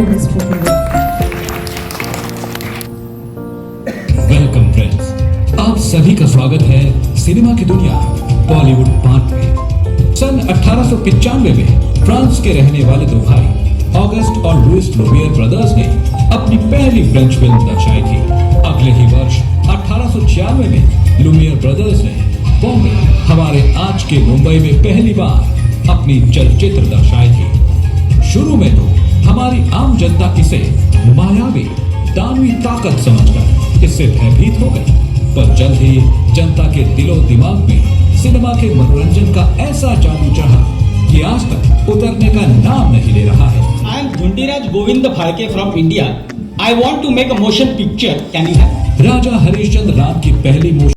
All the best for film. Welcome friends, आप सभी का स्वागत है सिनेमा की दुनिया बॉलीवुड पार्ट में। सन 1895 में फ्रांस के रहने वाले दो भाई ऑगस्ट और लुइस लुमियर ब्रदर्स ने अपनी पहली फ्रेंच फिल्म दर्शाई थी। अगले ही वर्ष 1896 में लुमियर ब्रदर्स ने बॉम्बे, हमारे आज के मुंबई में पहली बार अपनी चलचित्र दर्शाई थी। शुरू में तो हमारी आम जनता इसे मायावी दानवी ताकत समझकर इससे भयभीत हो गई, पर जल्द ही जनता के दिलो दिमाग में सिनेमा के मनोरंजन का ऐसा जादू चढ़ा कि आज तक उतरने का नाम नहीं ले रहा है। I am Dhundiraj Govind Phalke from India. I want to make a motion picture. Can you have? राजा हरिश्चंद्र राम की पहली मोशन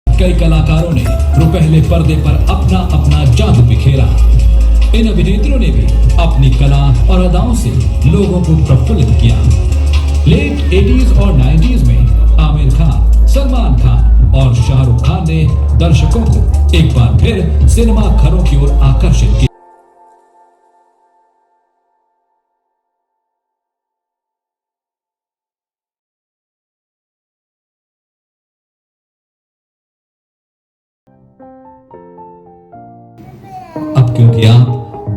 कई कलाकारों ने रुपहले पर्दे पर अपना अपना जादू बिखेरा। इन अभिनेत्रियों ने भी अपनी कला और अदाओं से लोगों को प्रफुल्लित किया। लेट 80s और 90s में आमिर खान, सलमान खान और शाहरुख खान ने दर्शकों को एक बार फिर सिनेमा घरों की ओर आकर्षित किया। अब क्योंकि आप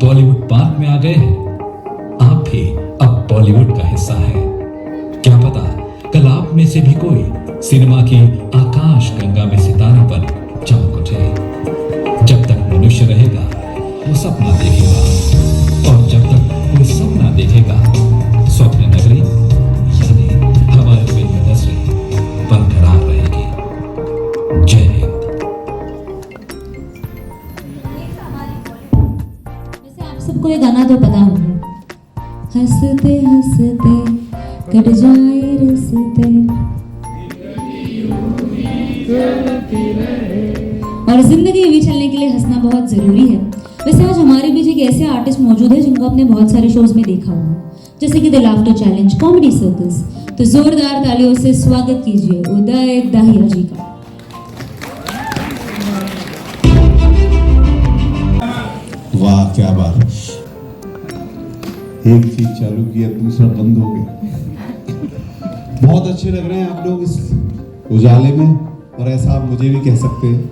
बॉलीवुड पार्क में आ गए हैं, आप भी अब बॉलीवुड का हिस्सा हैं। क्या पता कल आप में से भी कोई सिनेमा की आकाश गंगा में सितारा बन चमक उठे। जब तक मनुष्य रहेगा वो सपना देखेगा, और जब तक कोई सपना देखेगा स्वप्न नगरी यानी हमारी फिल्म इंडस्ट्री बरकरार रहेगी। जय हिंद। सबको ये गाना तो पता होगा, हंसते हंसते कट जाए रस्ते, और जिंदगी भी चलने के लिए हंसना बहुत जरूरी है। वैसे आज हमारे बीच एक ऐसे आर्टिस्ट मौजूद है जिनको आपने बहुत सारे शोज में देखा होगा, जैसे कि the laughter challenge, comedy circus. तो जोरदार तालियों से स्वागत कीजिए उदय दाहिया जी का। वाह क्या बात है, एक चीज चालू किया दूसरा बंद हो गया। बहुत अच्छे लग रहे हैं आप लोग इस उजाले में, और ऐसा आप मुझे भी कह सकते हैं।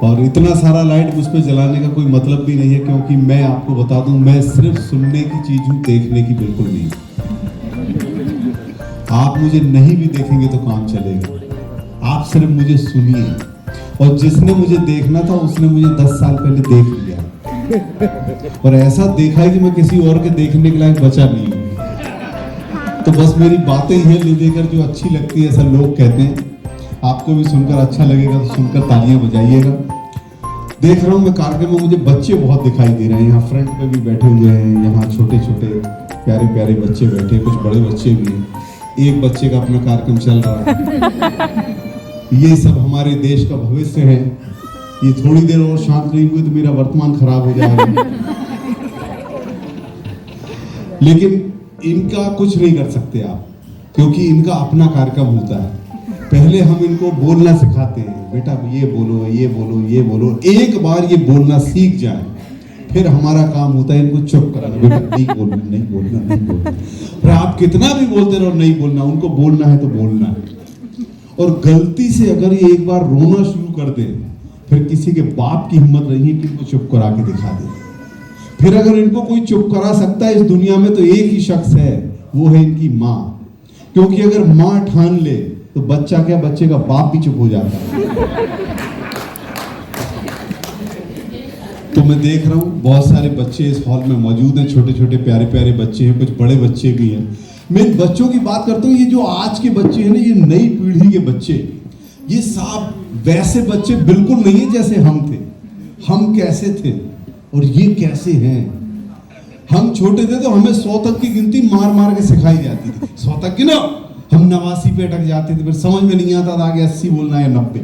और इतना सारा लाइट मुझ पे जलाने का कोई मतलब भी नहीं है, क्योंकि मैं आपको बता दूं, मैं सिर्फ सुनने की चीज हूं, देखने की बिल्कुल नहीं। आप मुझे नहीं भी देखेंगे तो काम चलेगा, आप सिर्फ मुझे सुनिए। और जिसने मुझे देखना था उसने मुझे 10 साल पहले देख लिया, और ऐसा देखा है कि मैं किसी और के देखने के लायक बचा नहीं हूँ। तो बस मेरी बातें ही लेकर जो अच्छी लगती है, ऐसा लोग कहते हैं। आपको भी सुनकर अच्छा लगेगा तो सुनकर तालियां बजाइएगा। देख रहा हूँ मैं कार्यक्रम में, मुझे बच्चे बहुत दिखाई दे रहे हैं। यहाँ फ्रंट पे भी बैठे हुए हैं, यहाँ छोटे छोटे प्यारे प्यारे बच्चे बैठे, कुछ बड़े बच्चे भी हैं। एक बच्चे का अपना कार्यक्रम चल रहा है। ये सब हमारे देश का भविष्य है, ये थोड़ी देर और शांत नहीं हुई तो मेरा वर्तमान खराब हो जाएगा। लेकिन इनका कुछ नहीं कर सकते आप, क्योंकि इनका अपना कार्यक्रम होता है। पहले हम इनको बोलना सिखाते हैं, बेटा ये बोलो ये बोलो ये बोलो, एक बार ये बोलना सीख जाए फिर हमारा काम होता है इनको चुप कराना, बेटा नहीं बोलना नहीं बोलना नहीं बोलना। और आप कितना भी बोलते रहो नहीं बोलना, उनको बोलना है तो बोलना है। और गलती से अगर ये एक बार रोना शुरू कर दे, फिर किसी के बाप की हिम्मत नहीं है कि इनको चुप करा के दिखा दे। फिर अगर इनको कोई चुप करा सकता है इस दुनिया में तो एक ही शख्स है, वो है इनकी माँ। क्योंकि अगर माँ ठान ले तो बच्चा क्या, बच्चे का बाप भी चुप हो जाता है। तो मैं देख रहा हूँ बहुत सारे बच्चे इस हॉल में मौजूद हैं, छोटे छोटे प्यारे प्यारे बच्चे हैं, कुछ बड़े बच्चे भी हैं। मैं इन बच्चों की बात करता हूँ, ये जो आज के बच्चे हैं ना, ये नई पीढ़ी के बच्चे, ये साहब वैसे बच्चे बिल्कुल नहीं है जैसे हम थे। हम कैसे थे और ये कैसे हैं। हम छोटे थे तो हमें 100 तक की गिनती मार मार के सिखाई जाती थी, 100 तक की ना, हम 89 पे अटक जाते थे, फिर समझ में नहीं आता था आगे 80 बोलना है 90।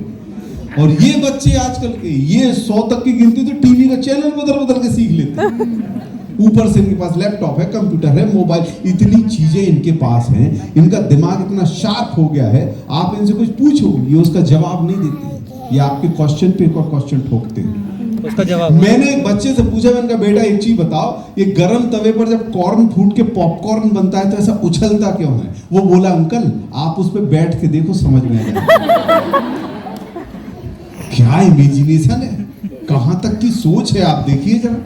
और ये बच्चे आजकल के, ये 100 तक की गिनती तो टीवी का चैनल बदल बदल के सीख लेते हैं। ऊपर से इनके पास लैपटॉप है, कंप्यूटर है, मोबाइल, इतनी चीजें इनके पास हैं, इनका दिमाग इतना शार्प हो गया है, आप इनसे कुछ पूछो ये उसका जवाब नहीं देते, ये आपके क्वेश्चन पे एक और क्वेश्चन ठोकते हैं। उसका जवाब मैंने एक बच्चे से पूछा, मैंने कहा बेटा एक चीज बताओ, ये गरम तवे पर जब कॉर्न फूट के पॉपकॉर्न बनता है तो ऐसा उछलता क्यों है? वो बोला अंकल आप उस पर बैठ के देखो समझ में आ जाएगा। क्या इमेजिनेशन है, कहां तक की सोच है आप देखिए जरा।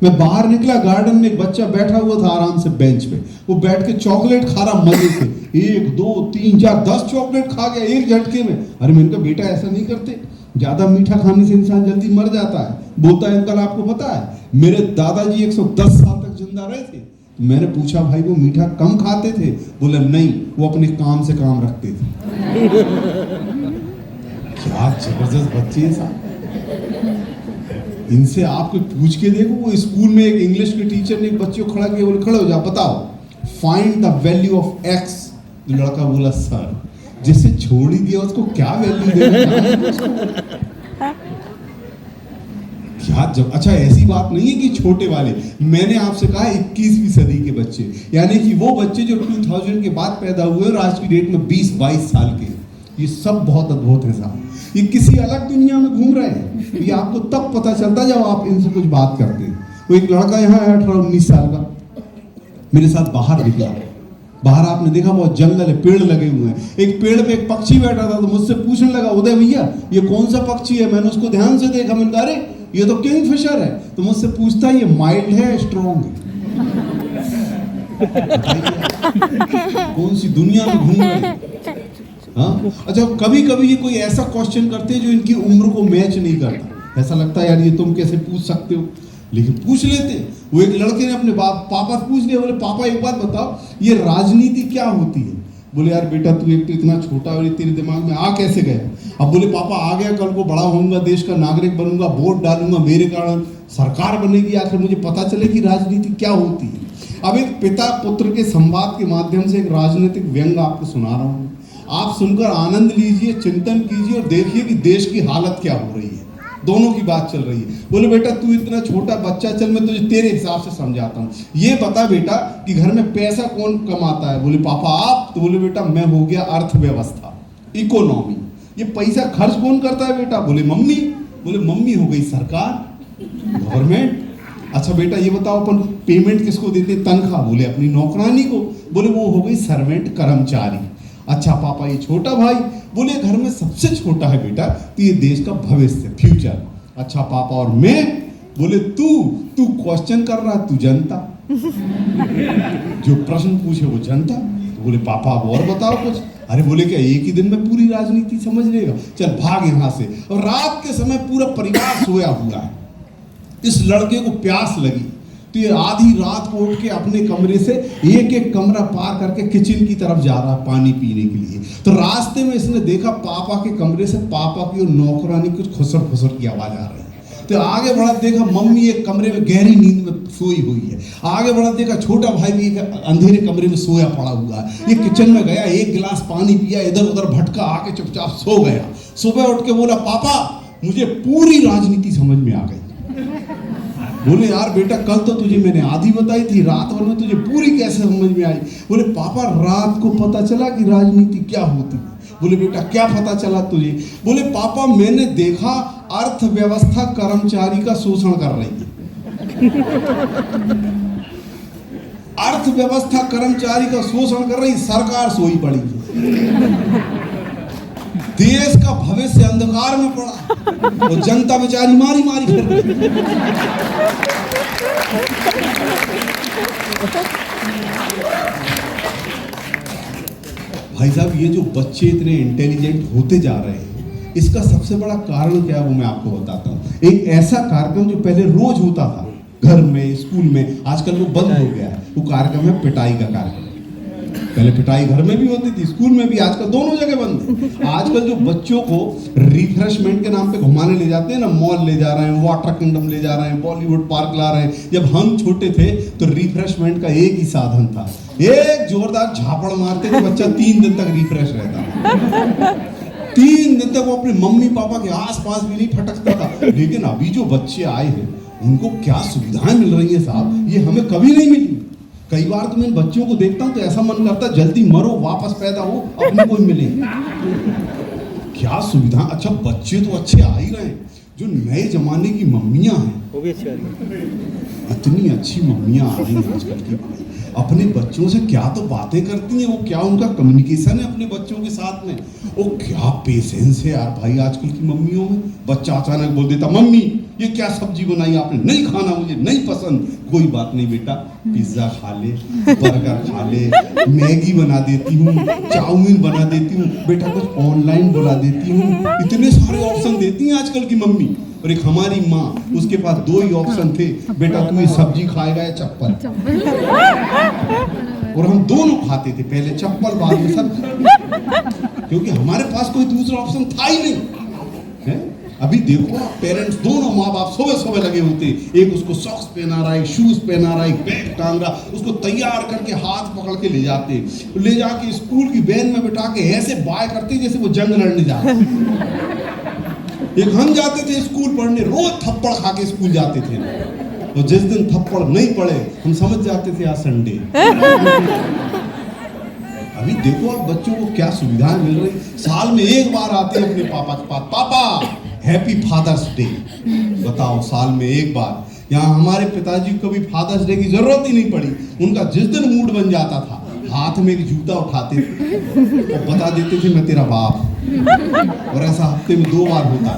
मैं बाहर निकला, गार्डन में एक बच्चा बैठा हुआ था आराम से बेंच पे, वो बैठ के चॉकलेट खा रहा मजे से, 1 2 3 4 10 चॉकलेट खा गया एक झटके में। अरे मैंने कहा बेटा ऐसा नहीं करते, ज्यादा मीठा खाने से इंसान जल्दी मर जाता है। बोलता है अंकल आपको पता है मेरे दादाजी 110 साल तक जिंदा रहे थे। मैंने पूछा भाई वो मीठा कम खाते थे? बोला नहीं, वो अपने काम से काम रखते थे। क्या जबरदस्त बच्चे हैं साहब। इनसे आपको पूछ के देखो, वो स्कूल में एक इंग्लिश के टीचर ने एक बच्चे को खड़ा किया, बोले खड़े हो जाओ बताओ find the value of x. लड़का बोला सर जिसे छोड़ ही दिया उसको क्या वैल्यू देना। क्या जब, अच्छा ऐसी बात नहीं है कि छोटे वाले, मैंने आपसे कहा 21वीं सदी के बच्चे, यानी कि वो बच्चे जो 2000 के बाद पैदा हुए और आज की डेट में 20-22 साल के, ये सब बहुत अद्भुत है साहब। ये किसी अलग दुनिया में घूम रहे हैं। ये आपको तब पता चलता जब आप इनसे कुछ बात करते हैं। वो एक लड़का यहाँ है 18-19 साल का, मेरे साथ बाहर निकला। बाहर आपने देखा बहुत जंगल है, पेड़ लगे हुए हैं। एक पेड़ पे एक पक्षी बैठा था तो मुझसे पूछने लगा उदय भैया ये कौन सा पक्षी है? मैंने उसको ध्यान से देखा, मैंने कहा अरे ये तो किंगफिशर है। तो मुझसे पूछता है ये माइल्ड है स्ट्रॉन्ग है? कौन सी दुनिया में घूम रहे हैं? हाँ अच्छा, कभी कभी ये कोई ऐसा क्वेश्चन करते हैं जो इनकी उम्र को मैच नहीं करता। ऐसा लगता है यार ये तुम कैसे पूछ सकते हो, लेकिन पूछ लेते। वो एक लड़के ने अपने पापा से पूछ लिया, बोले पापा एक बात बताओ ये राजनीति क्या होती है? बोले यार बेटा तू एक तो इतना छोटा और तेरे दिमाग में आ कैसे गया? अब बोले पापा आ गया, कल को बड़ा होऊंगा, देश का नागरिक बनूंगा, वोट डालूंगा, मेरे कारण सरकार बनेगी, आखिर मुझे पता चले कि राजनीति क्या होती है। अब एक पिता पुत्र के संवाद के माध्यम से एक राजनीतिक व्यंग आपको सुना रहा हूँ, आप सुनकर आनंद लीजिए, चिंतन कीजिए और देखिए कि देश की हालत क्या हो रही है। दोनों की बात चल रही है। बोले बेटा तू इतना छोटा बच्चा, चल मैं तुझे तेरे हिसाब से समझाता हूँ। ये बता बेटा कि घर में पैसा कौन कमाता है? बोले पापा आप। तो बोले बेटा मैं हो गया अर्थव्यवस्था, इकोनॉमी। ये पैसा खर्च कौन करता है बेटा? बोले मम्मी। बोले मम्मी हो गई सरकार, गवर्नमेंट। अच्छा बेटा ये बताओ अपन पेमेंट किसको देते? तनख्वाह। बोले अपनी नौकरानी को। बोले वो हो गई सर्वेंट, कर्मचारी। अच्छा पापा ये छोटा भाई? बोले घर में सबसे छोटा है बेटा, तो ये देश का भविष्य, फ्यूचर। अच्छा पापा और मैं? बोले तू क्वेश्चन कर रहा, तू जनता, जो प्रश्न पूछे वो जनता। तो बोले पापा अब और बताओ कुछ। अरे बोले क्या एक ही दिन में पूरी राजनीति समझ लेगा? चल भाग यहाँ से। और रात के समय पूरा परिवार सोया हुआ है। इस लड़के को प्यास लगी तो ये आधी रात को उठ के अपने कमरे से एक एक कमरा पार करके किचन की तरफ जा रहा पानी पीने के लिए। तो रास्ते में इसने देखा पापा के कमरे से पापा की और नौकरानी कुछ खुसर खुसर की आवाज आ रही है। तो आगे बढ़ा देखा मम्मी एक कमरे में गहरी नींद में सोई हुई है। आगे बढ़ा देखा छोटा भाई भी एक अंधेरे कमरे में सोया पड़ा हुआ है। ये किचन में गया, एक गिलास पानी पिया, इधर उधर भटका, आके चुपचाप सो गया। सुबह उठ के बोला पापा मुझे पूरी राजनीति समझ में आ गई। बोले यार बेटा कल तो तुझे मैंने आधी बताई थी, रात भर में तुझे पूरी कैसे समझ में आई? बोले पापा रात को पता चला कि राजनीति क्या होती है। बोले बेटा क्या पता चला तुझे? बोले पापा मैंने देखा अर्थव्यवस्था कर्मचारी का शोषण कर रही है। अर्थव्यवस्था कर्मचारी का शोषण कर रही, सरकार सोई पड़ी है। देश का भविष्य अंधकार में पड़ा और जनता बेचारी मारी मारी फिर रही। भाई साहब ये जो बच्चे इतने इंटेलिजेंट होते जा रहे हैं, इसका सबसे बड़ा कारण क्या है वो मैं आपको बताता हूँ। एक ऐसा कार्यक्रम जो पहले रोज होता था घर में, स्कूल में, आजकल वो बंद हो गया है। वो कार्यक्रम है पिटाई का कार्यक्रम। पहले पिटाई घर में भी होती थी, स्कूल में भी, आजकल दोनों जगह बंद है। आजकल जो बच्चों को रिफ्रेशमेंट के नाम पे घुमाने ले जाते हैं ना, मॉल ले जा रहे हैं, वाटर किंगडम ले जा रहे हैं, बॉलीवुड पार्क ला रहे हैं। जब हम छोटे थे तो रिफ्रेशमेंट का एक ही साधन था, एक जोरदार झापड़ मारते थे, बच्चा 3 दिन तक रिफ्रेश रहता। 3 दिन तक वो अपने मम्मी पापा के आसपास भी नहीं फटकता था। लेकिन अभी जो बच्चे आए हैं उनको क्या सुविधाएं मिल रही है साहब, ये हमें कभी नहीं मिली। कई बार तो मैं इन बच्चों को देखता हूं तो ऐसा मन करता है जल्दी मरो, वापस पैदा हो, अपने को ही मिले। क्या सुविधा। अच्छा बच्चे तो अच्छे आ ही रहे हैं, जो नए जमाने की मम्मियां हैं वो भी अच्छी आ रही हैं। इतनी अच्छी मम्मियां आ रही हैं आजकल की, अपने बच्चों से क्या तो बातें करती हैं वो, क्या उनका कम्युनिकेशन है अपने बच्चों के साथ में, वो क्या पेशेंस है यार भाई आजकल की मम्मियों में। बच्चा अचानक बोल देता मम्मी ये क्या सब्जी बनाई आपने, नहीं खाना, मुझे नहीं पसंद। कोई बात नहीं बेटा, पिज्जा खा ले, बर्गर खा ले, मैगी बना देती हूँ, चाउमीन बना देती हूँ, बेटा कुछ ऑनलाइन बुला देती हूँ। इतने सारे ऑप्शन देती हैं आजकल की मम्मी। और एक हमारी माँ, उसके पास 2 ही ऑप्शन थे, बेटा तू ये सब्जी खाएगा या चप्पल। और हम दोनों खाते थे, पहले चप्पल बाद में सब्जी, क्योंकि हमारे पास कोई दूसरा ऑप्शन था ही नहीं है। अभी देखो पेरेंट्स दोनों माँ बाप सुबह सुबह लगे होते, एक उसको सॉक्स पहना रहा है, शूज पहना रहा है, बैग टांग रहा, उसको तैयार करके हाथ पकड़ के ले जाते, ले जाके स्कूल की वैन में बिठा के ऐसे बाय करते जैसे वो जंग लड़ने जा रहे। एक हम जाते थे स्कूल पढ़ने, रोज थप्पड़ खा के स्कूल जाते थे, और जिस दिन थप्पड़ नहीं पड़े हम समझ जाते थे आज संडे। अभी देखो आप बच्चों को क्या सुविधाएं मिल रही। साल में एक बार आते हैं अपने पापा के पास, पापा हैप्पी फादर्स डे। बताओ साल में एक बार। यहाँ हमारे पिताजी को भी फादर्स डे की जरूरत ही नहीं पड़ी। उनका जिस दिन मूड बन जाता था हाथ में एक जूता उठाते थे और बता देते थे मैं तेरा बाप। और ऐसा हफ्ते में 2 बार होता,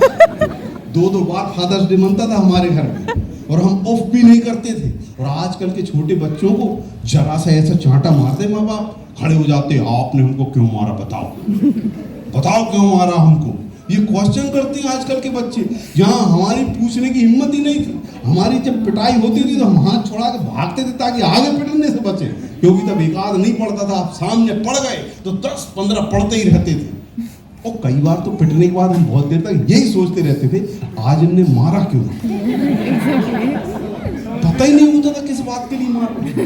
2 बार फादर्स डे मनता था हमारे घर में, और हम ऑफ भी नहीं करते थे। और आजकल के छोटे बच्चों को जरा सा ऐसा चांटा मारते माँ बाप, खड़े हो जाते, आपने हमको क्यों मारा, बताओ बताओ क्यों मारा हमको। ये क्वेश्चन करते हैं आजकल के बच्चे, जहाँ हमारी पूछने की हिम्मत ही नहीं थी। हमारी जब पिटाई होती थी तो हम हाथ छोड़ा के भागते थे ताकि आगे पिटने से बचे, क्योंकि तब एक आध नहीं पड़ता था। आप सामने पड़ गए तो 10-15 पड़ते ही रहते थे। और कई बार तो पिटने के बाद हम बहुत देर तक यही सोचते रहते थे आज इनने मारा क्यों। पता ही नहीं होता था किस बात के लिए मार रहे।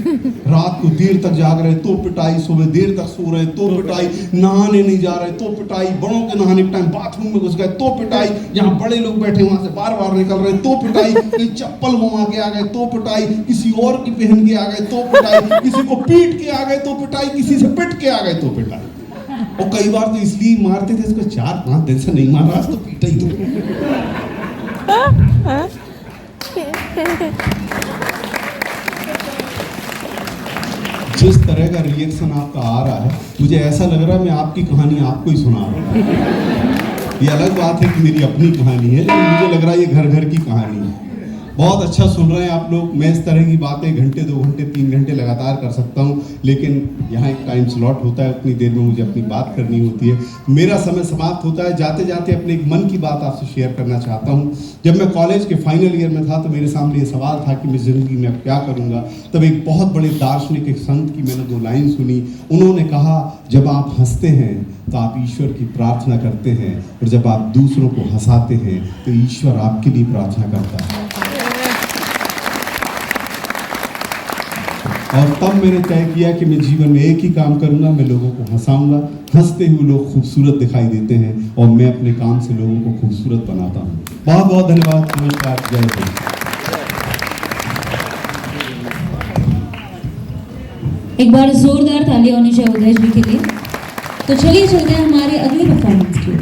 रात को देर तक जाग रहे तो पिटाई, सुबह देर तक सो रहे तो पिटाई, नहाने नहीं जा रहे तो पिटाई, बड़ों के नहाने के टाइम बाथरूम में घुस गए तो पिटाई, यहाँ बड़े लोग बैठे वहां से बार बार निकल रहे तो पिटाई, कहीं चप्पल घुमा के आ गए तो पिटाई, किसी और की पहन के आ गए तो पिटाई, किसी को पीट के आ गए तो पिटाई, किसी से पिट के आ गए तो पिटाई। और कई बार तो इसलिए मारते थे इसको 4-5 दिन से नहीं मार रहा तो पीटा ही दो। जिस तरह का रिएक्शन आपका आ रहा है मुझे ऐसा लग रहा है मैं आपकी कहानी आपको ही सुना रहा हूँ। ये अलग बात है कि मेरी अपनी कहानी है, लेकिन मुझे लग रहा है ये घर घर की कहानी है। बहुत अच्छा सुन रहे हैं आप लोग। मैं इस तरह की बातें घंटे 2 घंटे 3 घंटे लगातार कर सकता हूँ, लेकिन यहाँ एक टाइम स्लॉट होता है, उतनी देर में मुझे अपनी बात करनी होती है। मेरा समय समाप्त होता है। जाते जाते अपने एक मन की बात आपसे शेयर करना चाहता हूँ। जब मैं कॉलेज के फाइनल ईयर में था तो मेरे सामने ये सवाल था कि मैं ज़िंदगी में अब क्या करूँगा। तब एक बहुत बड़े दार्शनिक, एक संत की मैंने 2 लाइन सुनी। उन्होंने कहा, जब आप हंसते हैं तो आप ईश्वर की प्रार्थना करते हैं, और जब आप दूसरों को हंसाते हैं तो ईश्वर आपके लिए प्रार्थना करता है। और तब मैंने तय किया कि मैं जीवन में एक ही काम करूंगा, मैं लोगों को हंसाऊंगा। हंसते हुए लोग खूबसूरत दिखाई देते हैं और मैं अपने काम से लोगों को खूबसूरत बनाता हूँ। बहुत बहुत धन्यवाद। नमस्कार, जय हिंद। एक बार जोरदार तालियां होनी चाहिए उदय जी के लिए। तो चलिए चलते हैं हमारे अगले परफॉर्मेंस की ओर।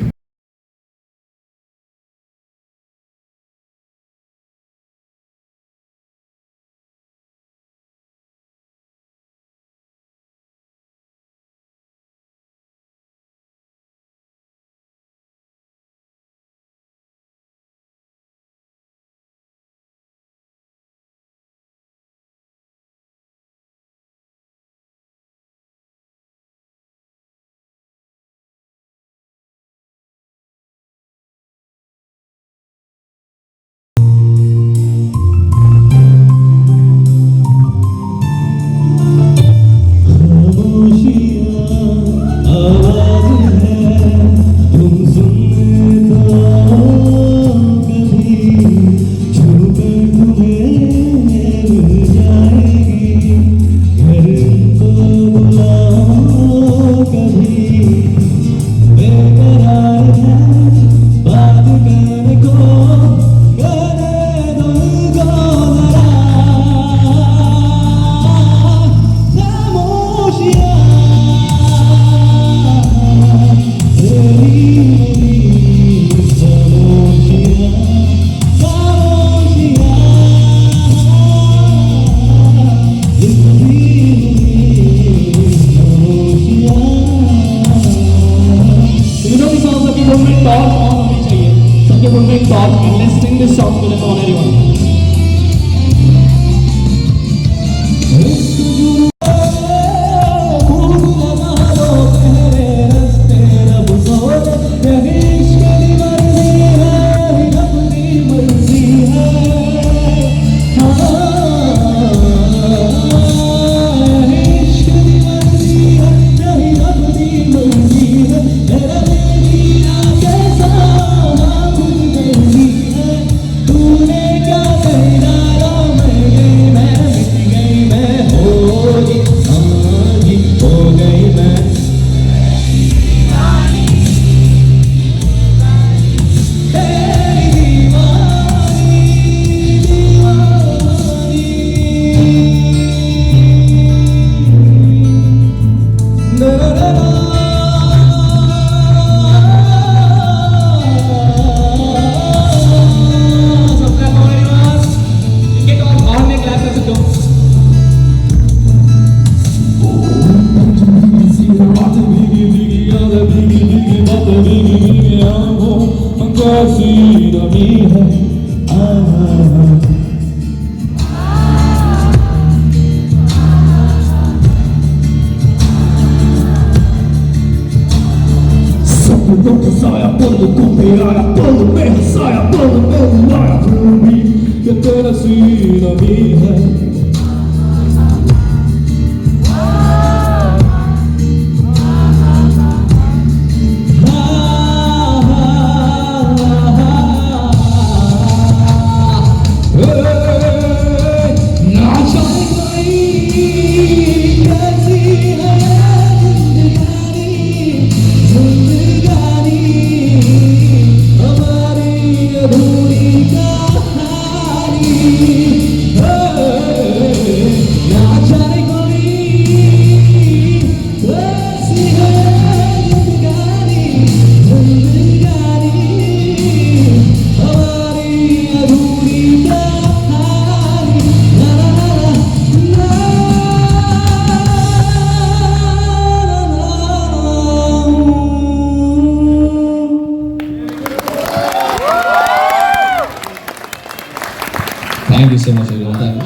Thank you so much, everyone. Thank you.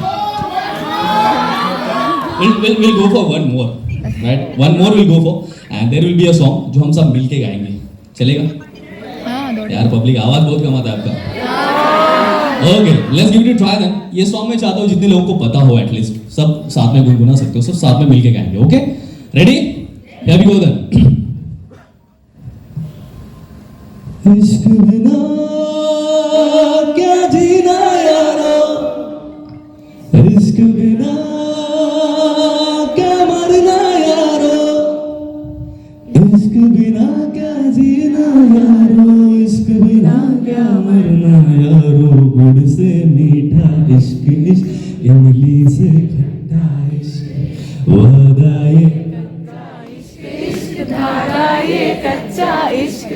We'll go for one more, right? One more we'll go for, and there will be a song जो हम सब मिलके गाएंगे. चलेगा? यार पब्लिक आवाज बहुत कमाता है आपका. Okay, let's give it a try then. ये सॉन्ग मैं चाहता हूँ जितने लोगों को पता हो एटलीस्ट सब साथ में गुनगुना सकते हो, सब साथ में मिलके गाएंगे. Okay? Ready? Here we go then. इश्क बिना क्या जीना यारा, इश्क बिना क्या मरना यारो, इश्क बिना क्या जीना यारो, इश्क बिना क्या मरना से मीठा इश्क इश्क इमली से खट्टा इश्क वादा ये धारा ये कच्चा इश्क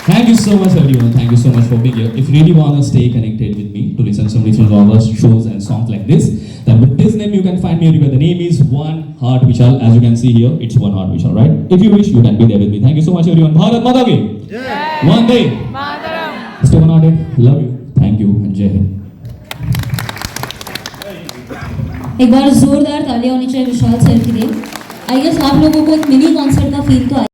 Thank you so much everyone. Thank you so much for being here. If you really want to stay connected with me to listen to some different genres, shows and songs like this, then with this name you can find me everywhere. The name is One Heart Vishal. As you can see here, it's One Heart Vishal, right? If you wish, you can be there with me. Thank you so much everyone. Bharat Mata ki Jai. One day. Mataram. Stay one hearted. Love you. Thank you and Jai Hind. एक बार जोरदार तालियां होनी चाहिए विशाल sir के लिए। I guess आप लोगों को एक मिनी कॉन्सर्ट का फील तो